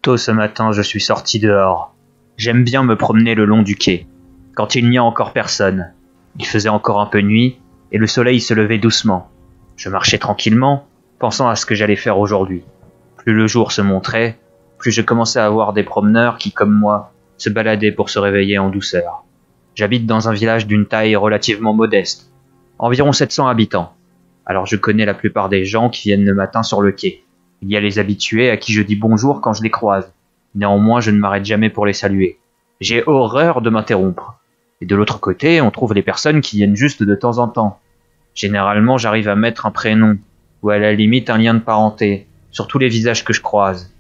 Tôt ce matin, je suis sorti dehors. J'aime bien me promener le long du quai, quand il n'y a encore personne. Il faisait encore un peu nuit, et le soleil se levait doucement. Je marchais tranquillement, pensant à ce que j'allais faire aujourd'hui. Plus le jour se montrait, plus je commençais à voir des promeneurs qui, comme moi, se baladaient pour se réveiller en douceur. J'habite dans un village d'une taille relativement modeste, environ 700 habitants. Alors je connais la plupart des gens qui viennent le matin sur le quai. Il y a les habitués à qui je dis bonjour quand je les croise. Néanmoins, je ne m'arrête jamais pour les saluer. J'ai horreur de m'interrompre. Et de l'autre côté, on trouve les personnes qui viennent juste de temps en temps. Généralement, j'arrive à mettre un prénom, ou à la limite un lien de parenté, sur tous les visages que je croise.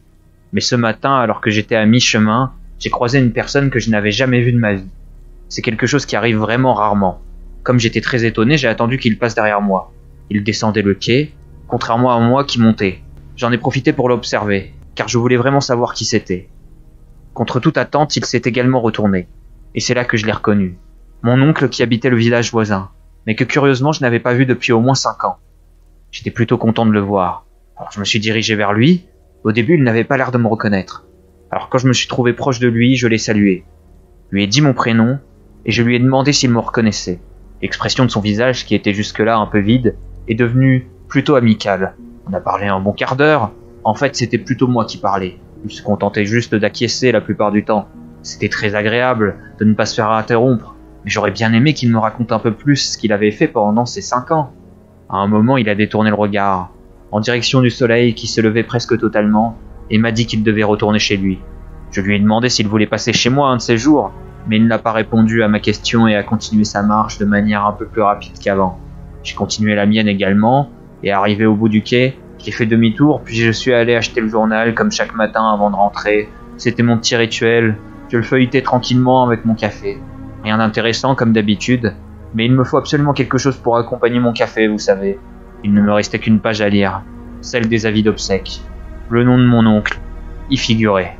Mais ce matin, alors que j'étais à mi-chemin, j'ai croisé une personne que je n'avais jamais vue de ma vie. C'est quelque chose qui arrive vraiment rarement. Comme j'étais très étonné, j'ai attendu qu'il passe derrière moi. Il descendait le quai, contrairement à moi qui montais. J'en ai profité pour l'observer, car je voulais vraiment savoir qui c'était. Contre toute attente, il s'est également retourné. Et c'est là que je l'ai reconnu. Mon oncle qui habitait le village voisin, mais que curieusement je n'avais pas vu depuis au moins 5 ans. J'étais plutôt content de le voir. Alors je me suis dirigé vers lui. Au début, il n'avait pas l'air de me reconnaître. Alors quand je me suis trouvé proche de lui, je l'ai salué. Je lui ai dit mon prénom, et je lui ai demandé s'il me reconnaissait. L'expression de son visage, qui était jusque-là un peu vide, est devenue plutôt amicale. On a parlé un bon quart d'heure. En fait, c'était plutôt moi qui parlais. Il se contentait juste d'acquiescer la plupart du temps. C'était très agréable de ne pas se faire interrompre, mais j'aurais bien aimé qu'il me raconte un peu plus ce qu'il avait fait pendant ces 5 ans. À un moment, il a détourné le regard, en direction du soleil qui se levait presque totalement, et m'a dit qu'il devait retourner chez lui. Je lui ai demandé s'il voulait passer chez moi un de ces jours, mais il n'a pas répondu à ma question et a continué sa marche de manière un peu plus rapide qu'avant. J'ai continué la mienne également, et arrivé au bout du quai, j'ai fait demi-tour, puis je suis allé acheter le journal comme chaque matin avant de rentrer. C'était mon petit rituel, je le feuilletais tranquillement avec mon café. Rien d'intéressant comme d'habitude, mais il me faut absolument quelque chose pour accompagner mon café, vous savez. Il ne me restait qu'une page à lire, celle des avis d'obsèques. Le nom de mon oncle y figurait.